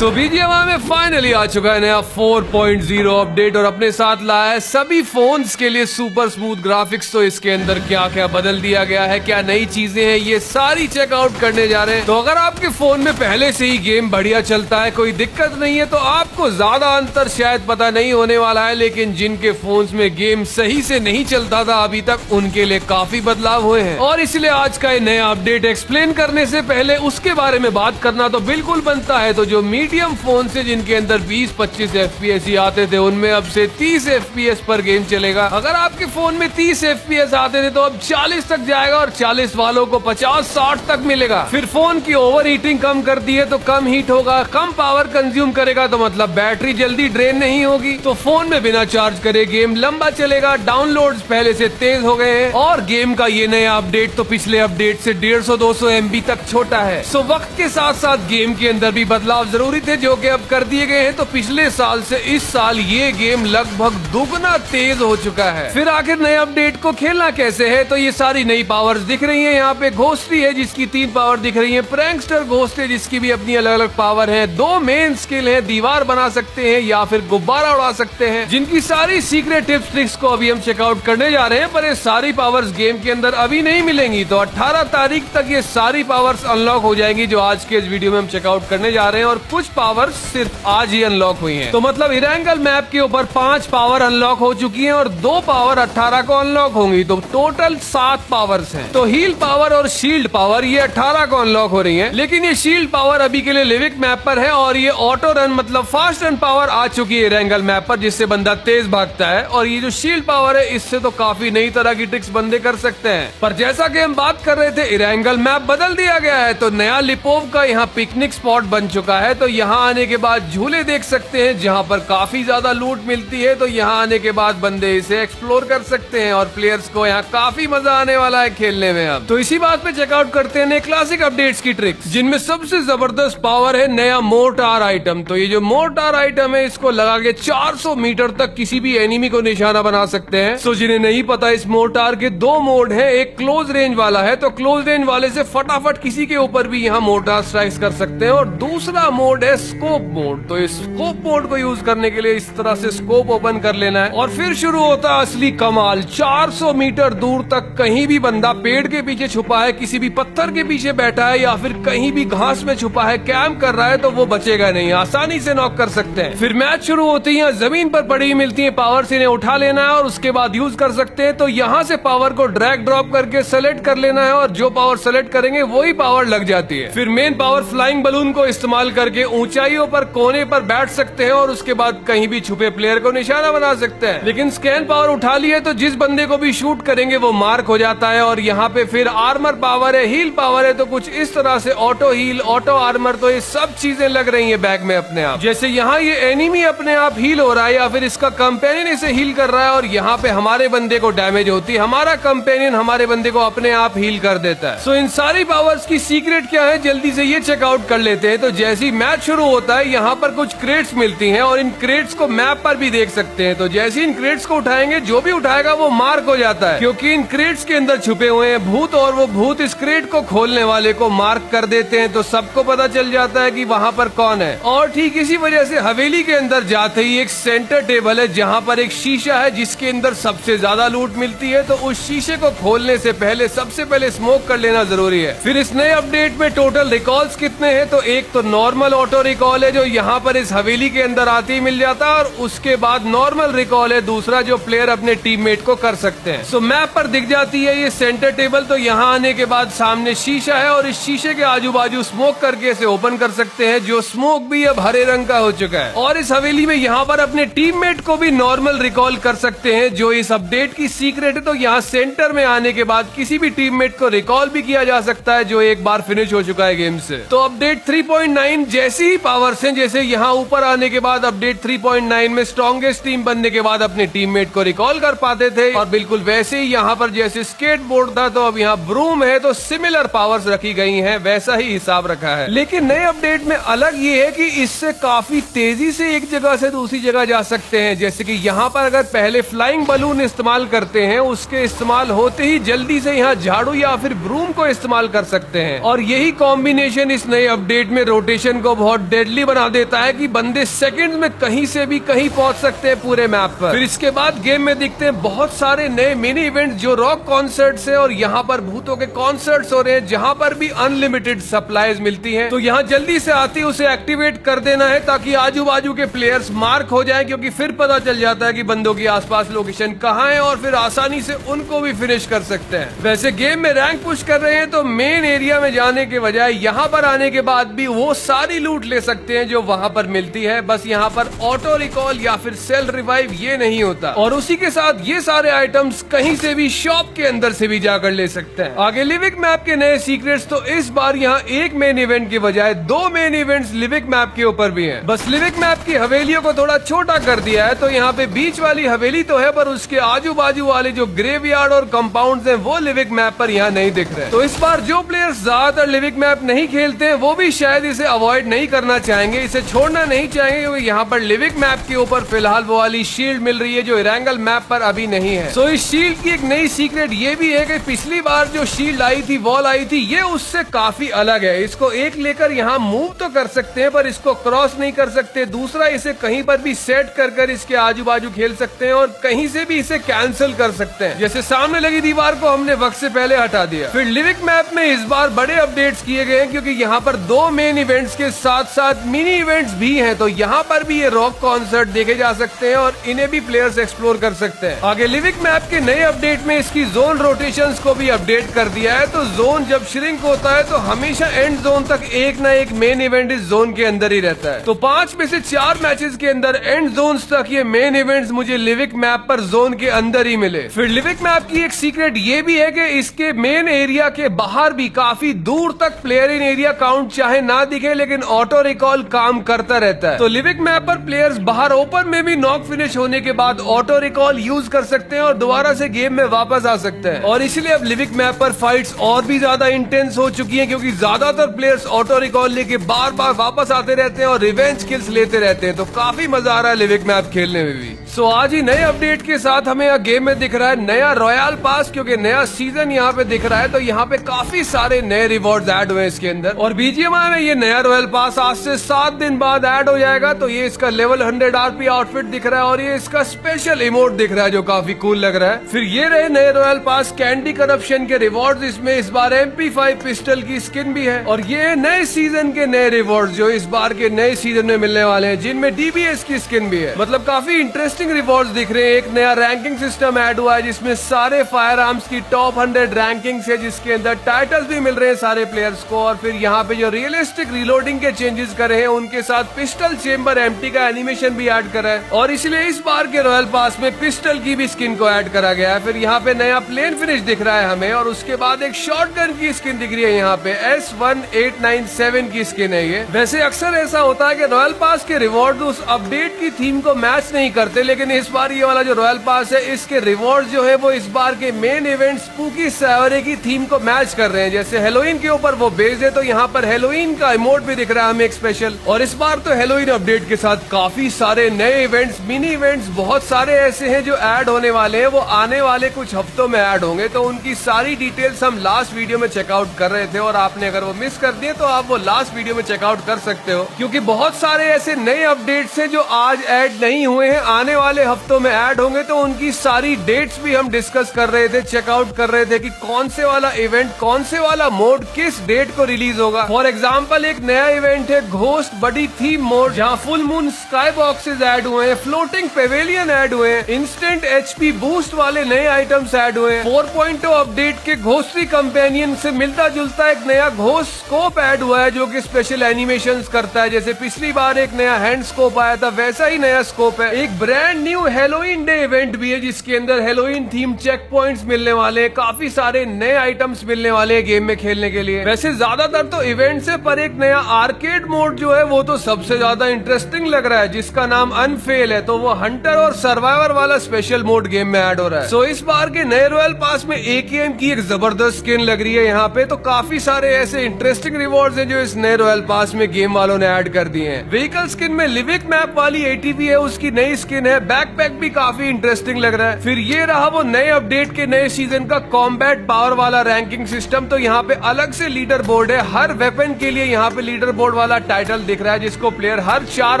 सो BGMI में finally आ चुका है नया 4.0 अपडेट और अपने साथ लाया है सभी फोन्स के लिए सुपर स्मूथ ग्राफिक्स। तो इसके अंदर क्या क्या बदल दिया गया है, क्या नई चीजें हैं, ये सारी चेकआउट करने जा रहे हैं। तो अगर आपके फोन में पहले से ही गेम बढ़िया चलता है, कोई दिक्कत नहीं है, तो आपको ज्यादा अंतर शायद पता नहीं होने वाला है। लेकिन जिनके फोन्स में गेम सही से नहीं चलता था अभी तक, उनके लिए काफी बदलाव हुए हैं। और इसलिए आज का ये नया अपडेट एक्सप्लेन करने से पहले उसके बारे में बात करना तो बिल्कुल बनता है। तो जो मीडियम फोन से जिनके अंदर 20-25 FPS ही आते थे, उनमें अब से 30 FPS पर गेम चलेगा। अगर आपके फोन में 30 FPS आते थे तो अब 40 तक जाएगा और 40 वालों को 50-60 तक मिलेगा। फिर फोन की ओवर हीटिंग कम कर दी है तो कम हीट होगा, कम पावर कंज्यूम करेगा तो मतलब बैटरी जल्दी ड्रेन नहीं होगी। तो फोन में बिना चार्ज करे गेम लंबा चलेगा। डाउनलोड्स पहले से तेज हो गए हैं और गेम का ये नया अपडेट तो पिछले अपडेट से 150-200 MB तक छोटा है। सो वक्त के साथ साथ गेम के अंदर भी बदलाव जरूरी थे जो कि अब कर दिए गए हैं। तो पिछले साल से इस साल ये गेम लगभग दुगना तेज हो चुका है। फिर आखिर नए अपडेट को खेलना कैसे है, तो ये सारी नई पावर्स दिख रही हैं। यहाँ पे घोस्टी है जिसकी 3 पावर दिख रही है, प्रैंकस्टर घोस्ट है जिसकी भी अपनी अलग अलग पावर है, 2 मेन स्किल है, दीवार बना सकते हैं या फिर गुब्बारा उड़ा सकते हैं, जिनकी सारी सीक्रेट टिप्स ट्रिक्स को अभी हम चेकआउट करने जा रहे हैं। पर ये सारी पावर्स गेम के अंदर अभी नहीं मिलेंगी। तो 18 तारीख तक ये सारी पावर्स अनलॉक हो जाएंगी जो आज के इस वीडियो में हम चेकआउट करने जा रहे हैं। और कुछ पावर्स सिर्फ आज ही अनलॉक हुई हैं। तो मतलब इरेंगल मैप के ऊपर 5 पावर अनलॉक हो चुकी हैं और 2 पावर 18 को अनलॉक होंगी। तो टोटल 7 पावर्स हैं। तो हील पावर और शील्ड पावर ये 18 को अनलॉक हो रही है। लेकिन ये शील्ड पावर अभी के लिए लिविक मैप पर है और ये ऑटो रन मतलब फास्ट रन पावर आ चुकी है इरेंगल मैप पर, जिससे बंदा तेज भागता है। और ये जो शील्ड पावर है इससे तो काफी नई तरह की ट्रिक्स बंदे कर सकते हैं। पर जैसा कि हम बात कर रहे थे, इरेंगल मैप बदल दिया गया है। तो नया लिपोव का यहाँ पिकनिक स्पॉट बन चुका है। तो यहाँ आने के बाद झूले देख सकते हैं जहाँ पर काफी ज्यादा लूट मिलती है। तो यहाँ आने के बाद बंदे इसे एक्सप्लोर कर सकते हैं और प्लेयर्स को यहाँ काफी मजा आने वाला है खेलने में। अब तो इसी बात पे चेकआउट करते हैं क्लासिक अपडेट्स की ट्रिक्स, जिनमें सबसे जबरदस्त पावर है नया मोर्टार आइटम। तो ये जो मोर्टार आइटम है इसको लगा के 400 मीटर तक किसी भी एनिमी को निशाना बना सकते हैं। सो जिन्हें नहीं पता, इस मोर्टार के 2 मोड है, एक क्लोज रेंज वाला है। तो क्लोज रेंज वाले से फटाफट किसी के ऊपर भी यहाँ मोर्टार स्ट्राइक्स कर सकते हैं। और दूसरा मोड है स्कोप मोड। तो इस स्कोप मोड को यूज करने के लिए इस तरह से स्कोप ओपन कर लेना है और फिर शुरू होता है असली कमाल। 400 मीटर दूर तक कहीं भी बंदा पेड़ के पीछे छुपा है, किसी भी पत्थर के पीछे बैठा है या फिर कहीं भी घास में छुपा है, कैंप कर रहा है, तो वो बचेगा नहीं, आसानी से नॉक कर सकते हैं। फिर मैच शुरू होती है, जमीन पर पड़ी मिलती है पावर से इन्हें उठा लेना है और उसके बाद यूज कर सकते हैं। तो यहाँ से पावर को ड्रैग ड्रॉप करके सेलेक्ट कर लेना है और जो पावर सेलेक्ट करेंगे वही पावर लग जाती है। फिर मेन पावर फ्लाइंग बलून को इस्तेमाल करके ऊंचाइयों पर कोने पर बैठ सकते हैं और उसके बाद कहीं भी छुपे प्लेयर को निशाना बना सकते हैं। लेकिन स्कैन पावर उठा ली है तो जिस बंदे को भी शूट करेंगे वो मार्क हो जाता है। और यहाँ पे फिर आर्मर पावर है, हील पावर है, तो कुछ इस तरह से ऑटो हील, ऑटो आर्मर, तो ये सब चीजें लग रही है बैग में अपने आप। जैसे यहाँ ये एनिमी अपने आप हील हो रहा है या फिर इसका कंपेनियन इसे हील कर रहा है और यहाँ पे हमारे बंदे को डैमेज होती है, हमारा कंपेनियन हमारे बंदे को अपने आप हील कर देता है। सो इन सारी पावर्स की सीक्रेट क्या है, जल्दी से ये चेकआउट कर लेते हैं। तो जैसे ही मैच शुरू होता है यहाँ पर कुछ क्रेट्स मिलती हैं और इन क्रेट्स को मैप पर भी देख सकते हैं। तो जैसे इन क्रेट्स को उठाएंगे, जो भी उठाएगा वो मार्क हो जाता है, क्योंकि इन क्रेट्स के अंदर छुपे हुए हैं भूत और वो भूत इस क्रेट को खोलने वाले को मार्क कर देते हैं। तो सबको पता चल जाता है कि वहाँ पर कौन है। और ठीक इसी वजह से हवेली के अंदर जाते ही एक सेंटर टेबल है जहाँ पर एक शीशा है जिसके अंदर सबसे ज्यादा लूट मिलती है। तो उस शीशे को खोलने से पहले सबसे पहले स्मोक कर लेना जरूरी है। फिर इस नए अपडेट में टोटल रिकॉल्स कितने हैं, तो एक तो नॉर्मल ऑटो रिकॉल है जो यहाँ पर इस हवेली के अंदर आते ही मिल जाता है और उसके बाद नॉर्मल रिकॉल है दूसरा जो प्लेयर अपने टीममेट को कर सकते हैं। सो मैप पर दिख जाती है ये सेंटर टेबल। तो यहाँ आने के बाद सामने शीशा है और इस शीशे के आजू बाजू स्मोक करके इसे ओपन कर सकते हैं, जो स्मोक भी अब हरे रंग का हो चुका है। और इस हवेली में यहाँ पर अपने टीममेट को भी नॉर्मल रिकॉल कर सकते हैं, जो इस अपडेट की सीक्रेट है। तो यहाँ सेंटर में आने के बाद किसी भी टीममेट को रिकॉल भी किया जा सकता है जो एक बार फिनिश हो चुका है गेम से। तो अपडेट 3.9 जैसी ही पावर्स हैं, जैसे यहाँ ऊपर आने के बाद अपडेट 3.9 में स्ट्रॉन्गेस्ट टीम बनने के बाद अपने टीममेट को रिकॉल कर पाते थे। और बिल्कुल वैसे ही यहाँ पर जैसे स्केट बोर्ड था तो अब यहाँ ब्रूम है, तो सिमिलर पावर्स रखी गई हैं, वैसा ही हिसाब रखा है। लेकिन नए अपडेट में अलग ये है कि इससे काफी तेजी से एक जगह से दूसरी जगह जा सकते हैं। जैसे कि यहाँ पर अगर पहले फ्लाइंग बलून इस्तेमाल करते हैं, उसके इस्तेमाल होते ही जल्दी से यहाँ झाड़ू या फिर ब्रूम को इस्तेमाल कर सकते हैं। और यही कॉम्बिनेशन इस नए अपडेट में रोटेशन को बहुत बहुत डेडली बना देता है कि बंदे सेकंड में कहीं से भी कहीं पहुंच सकते हैं पूरे मैप पर। फिर इसके बाद गेम में दिखते हैं बहुत सारे नए मिनी इवेंट जो रॉक कॉन्सर्ट्स है, और यहाँ पर भूतों के कॉन्सर्ट्स हो रहे हैं जहाँ पर भी अनलिमिटेड सप्लाईज मिलती है। तो यहाँ जल्दी से आती उसे एक्टिवेट कर देना है ताकि आजू बाजू के प्लेयर्स मार्क हो जाए, क्योंकि फिर पता चल जाता है कि बंदों की आसपास लोकेशन कहाँ है और फिर आसानी से उनको भी फिनिश कर सकते हैं। वैसे गेम में रैंक पुश कर रहे हैं तो मेन एरिया में जाने के बजाय यहाँ पर आने के बाद भी वो सारी लूट ले सकते हैं जो वहाँ पर मिलती है। बस यहाँ पर ऑटो रिकॉल या फिर सेल रिवाइव ये नहीं होता, और उसी के साथ ये सारे आइटम्स कहीं से भी शॉप के अंदर से भी जाकर ले सकते हैं। आगे लिविक मैप के नए सीक्रेट्स, तो इस बार यहाँ एक मेन इवेंट के बजाय 2 मेन इवेंट्स लिविक मैप के ऊपर भी हैं। बस लिविक मैप की हवेलियों को थोड़ा छोटा कर दिया है, तो यहाँ पे बीच वाली हवेली तो है पर उसके आजू बाजू वाले जो ग्रेवयार्ड और कंपाउंड्स हैं वो लिविक मैप पर यहाँ नहीं दिख रहे। तो इस बार जो प्लेयर्स ज्यादातर लिविक मैप नहीं खेलते हैं वो भी शायद इसे अवॉइड नहीं करना चाहेंगे, इसे छोड़ना नहीं चाहेंगे, क्योंकि यहाँ पर लिविक मैप के ऊपर फिलहाल वो वाली शील्ड मिल रही है जो इरेंगल मैप पर अभी नहीं है। तो इस शील्ड की एक नई सीक्रेट ये भी है कि पिछली बार जो शील्ड आई थी, वॉल आई थी, ये उससे काफी अलग है। इसको एक लेकर यहाँ मूव तो कर सकते हैं पर इसको क्रॉस नहीं कर सकते। दूसरा, इसे कहीं पर भी सेट कर इसके आजू बाजू खेल सकते हैं और कहीं से भी इसे कैंसिल कर सकते हैं। जैसे सामने लगी दीवार को हमने वक्त से पहले हटा दिया। फिर लिविक मैप में इस बार बड़े अपडेट्स किए गए हैं, क्योंकि यहाँ पर 2 मेन इवेंट्स के साथ साथ मिनी इवेंट्स भी हैं। तो यहाँ पर भी ये रॉक कॉन्सर्ट देखे जा सकते हैं और इन्हें भी प्लेयर्स एक्सप्लोर कर सकते हैं। आगे लिविक मैप के नए अपडेट में इसकी जोन रोटेशंस को भी अपडेट कर दिया है। तो जोन जब श्रिंक होता है तो हमेशा एंड जोन तक एक ना एक मेन इवेंट इस जोन के अंदर ही रहता है। तो 5 में से 4 मैचेस के अंदर एंड जोन्स तक ये मेन इवेंट्स मुझे लिविक मैप पर जोन के अंदर ही मिले। फिर लिविक मैप की एक सीक्रेट ये भी है कि इसके मेन एरिया के बाहर भी काफी दूर तक प्लेयर इन एरिया काउंट चाहे ना दिखे लेकिन ऑटो रिकॉल काम करता रहता है। तो लिविक मैप पर प्लेयर्स बाहर ओपन में भी नॉक फिनिश होने के बाद ऑटो रिकॉल यूज कर सकते हैं और दोबारा से गेम में वापस आ सकते हैं। और इसलिए अब लिविक मैप पर फाइट्स और भी ज्यादा इंटेंस हो चुकी हैं, क्योंकि ज्यादातर प्लेयर्स ऑटो रिकॉल लेके बार बार वापस आते रहते हैं और रिवेंज किल्स लेते रहते हैं। तो काफी मजा आ रहा है लिविक मैप खेलने में भी। सो आज ही नए अपडेट के साथ हमें यहाँ गेम में दिख रहा है नया रॉयल पास, क्योंकि नया सीजन यहाँ पे दिख रहा है। तो यहाँ पे काफी सारे नए रिवॉर्ड्स ऐड हुए इसके अंदर, और बीजीएमआई में ये नया रॉयल पास आज से 7 दिन बाद ऐड हो जाएगा। तो ये इसका लेवल 100 आरपी आउटफिट दिख रहा है और ये इसका स्पेशल इमोट दिख रहा है जो काफी कूल लग रहा है। फिर ये रहे नए रॉयल पास कैंडी करप्शन के रिवॉर्ड्स, इसमें इस बार MP5 पिस्टल की स्किन भी है। और ये नए सीजन के नए रिवॉर्ड्स जो इस बार के नए सीजन में मिलने वाले हैं, जिनमें DBS की स्किन भी है। मतलब काफी इंटरेस्टिंग रिवॉर्ड्स दिख रहे हैं। एक नया रैंकिंग सिस्टम ऐड हुआ है जिसमें सारे फायर आर्म्स की टॉप 100 रैंकिंग्स है, जिसके अंदर टाइटल्स भी मिल रहे हैं सारे प्लेयर्स को। और फिर यहाँ पे जो रियलिस्टिक रिलोडिंग के चेंजेस करे हैं उनके साथ पिस्टल चेम्बर एम्प्टी का एनिमेशन भी ऐड करा है, और इसलिए इस बार के रॉयल पास में पिस्टल की भी स्किन को ऐड करा गया है। फिर यहाँ पे नया प्लेन फिनिश दिख रहा है हमें, और उसके बाद एक शॉटगन की स्किन दिख रही है यहाँ पे S1897 की स्किन है ये। वैसे अक्सर ऐसा होता है कि रॉयल पास के रिवॉर्ड उस अपडेट की थीम को मैच नहीं करते, लेकिन इस बार ये वाला जो रॉयल पास है इसके रिवॉर्ड जो है वो इस बार के मेन इवेंट स्पूकी सैवरे की थीम को मैच कर रहे हैं। जैसे हेलोइन के ऊपर वो बेस्ड है, तो यहाँ पर हेलोइन का इमोट भी दिख रहा है हमें एक स्पेशल। और इस बार तो हेलोइन अपडेट के साथ काफी सारे नए इवेंट्स, मिनी इवेंट्स बहुत सारे ऐसे हैं जो ऐड होने वाले हैं। वो आने वाले कुछ हफ्तों में ऐड होंगे, तो उनकी सारी डिटेल्स हम लास्ट वीडियो में चेकआउट कर रहे थे, और आपने अगर वो मिस कर दिए तो आप वो लास्ट वीडियो में चेकआउट कर सकते हो, क्योंकि बहुत सारे ऐसे नए अपडेट्स हैं जो आज ऐड नहीं हुए हैं, आने वाले हफ्तों में ऐड होंगे। तो उनकी सारी डेट्स भी हम डिस्कस कर रहे थे, चेकआउट कर रहे थे कि कौन से वाला इवेंट, कौन से वाला मोड किस डेट को रिलीज होगा। फॉर एग्जाम्पल एक नया इवेंट है घोस्ट बडी थीम मोड, जहाँ full moon sky boxes add हुए हैं, फ्लोटिंग पेवेलियन ऐड हुए हैं, इंस्टेंट HP बूस्ट वाले नए आइटम्स ऐड हुए हैं। 4.0 अपडेट के घोस्टरी कंपेनियन से मिलता जुलता एक नया घोस्ट स्कोप ऐड हुआ है जो कि स्पेशल एनिमेशंस करता है। जैसे पिछली बार एक नया हैंड स्कोप आया था, वैसा ही नया स्कोप है। एक brand new Halloween day event भी है जिसके अंदर हेलोइन थीम चेक पॉइंट्स मिलने वाले हैं, काफी सारे नए आइटम्स मिलने वाले हैं गेम में खेलने के लिए। वैसे ज्यादातर तो इवेंट्स है, पर एक नया आर्केड मोड जो है वो तो सबसे ज्यादा इंटरेस्टिंग लग रहा है, जिसका नाम अनफेल है। तो वो हंटर और सर्वाइवर वाला स्पेशल मोड गेम में ऐड हो रहा है। सो इस बार के नए रॉयल पास में AKM की एक जबरदस्त स्किन लग रही है यहाँ पे। तो काफी सारे ऐसे इंटरेस्टिंग रिवॉर्ड्स हैं जो इस नए रॉयल पास में गेम वालों ने ऐड कर दिए हैं। व्हीकल स्किन में लिविक मैप वाली ATV है, उसकी नई स्किन है बैकपैक भी काफी इंटरेस्टिंग लग रहा है। फिर ये रहा वो नए अपडेट के नए सीजन का कॉम्बैट पावर वाला रैंकिंग सिस्टम। तो यहाँ पे अलग से लीडर बोर्ड है, हर वेपन के लिए यहाँ पे लीडर बोर्ड वाला टाइटल दिख रहा है, जिसको प्लेयर हर 4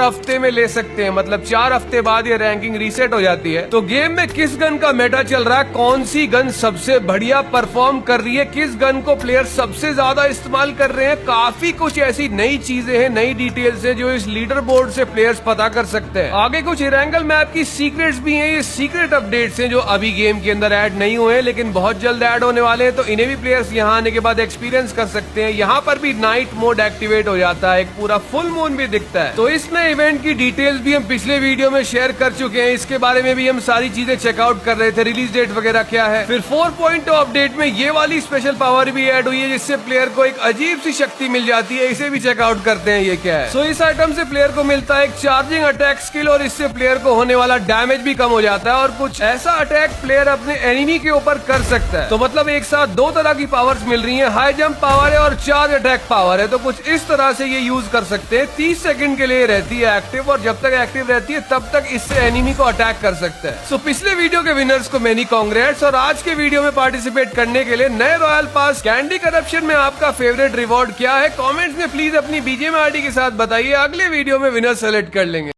हफ्ते में ले सकते हैं। मतलब 4 हफ्ते बाद ये रैंकिंग रीसेट हो जाती है। तो गेम में किस गन का मेटा चल रहा है, कौन सी गन सबसे बढ़िया परफॉर्म कर रही है, किस गन को प्लेयर सबसे ज्यादा इस्तेमाल कर रहे हैं, काफी कुछ ऐसी नई चीजें हैं, नई डिटेल्स है जो इस लीडर बोर्ड से प्लेयर्स पता कर सकते हैं। आगे कुछ इरेंगल मैप की सीक्रेट्स भी हैं, ये सीक्रेट अपडेट्स हैं जो अभी गेम के अंदर ऐड नहीं हुए हैं लेकिन बहुत जल्द ऐड होने वाले हैं। तो इन्हें भी प्लेयर्स यहाँ आने के बाद एक्सपीरियंस कर सकते हैं। यहाँ पर भी नाइट मोड एक्टिवेट हो जाता है, एक पूरा फुल मून भी दिखता है। तो इस नए इवेंट की डिटेल्स भी हम पिछले वीडियो में शेयर कर चुके हैं, इसके बारे में भी हम सारी चीजें चेकआउट कर रहे थे, रिलीज डेट वगैरह क्या है। फिर 4.0 अपडेट में ये वाली स्पेशल पावर भी ऐड हुई है जिससे प्लेयर को एक अजीब सी शक्ति मिल जाती है, इसे भी चेकआउट करते हैं ये क्या है। सो इस आइटम से प्लेयर को मिलता है एक चार्जिंग अटैक स्किल और इससे प्लेयर को होने वाला डैमेज भी कम हो जाता है और कुछ ऐसा अटैक प्लेयर अपने एनिमी के ऊपर कर सकता है। तो मतलब एक साथ 2 तरह की पावर्स मिल रही हैं, हाई जंप पावर है और चार्ज अटैक पावर है। तो कुछ इस तरह से ये यूज कर सकते हैं। 30 सेकंड के लिए रहती है एक्टिव और जब तक एक्टिव रहती है तब तक इससे एनिमी को अटैक कर सकता है। सो पिछले वीडियो के विनर्स को मेनी कांग्रेट्स और आज के वीडियो में पार्टिसिपेट करने के लिए नए रॉयल पास कैंडी करप्शन में आपका फेवरेट रिवॉर्ड क्या है, कमेंट्स में प्लीज अपनी बीजेएम आईडी के साथ बताइए। अगले वीडियो में विनर सेलेक्ट कर लेंगे।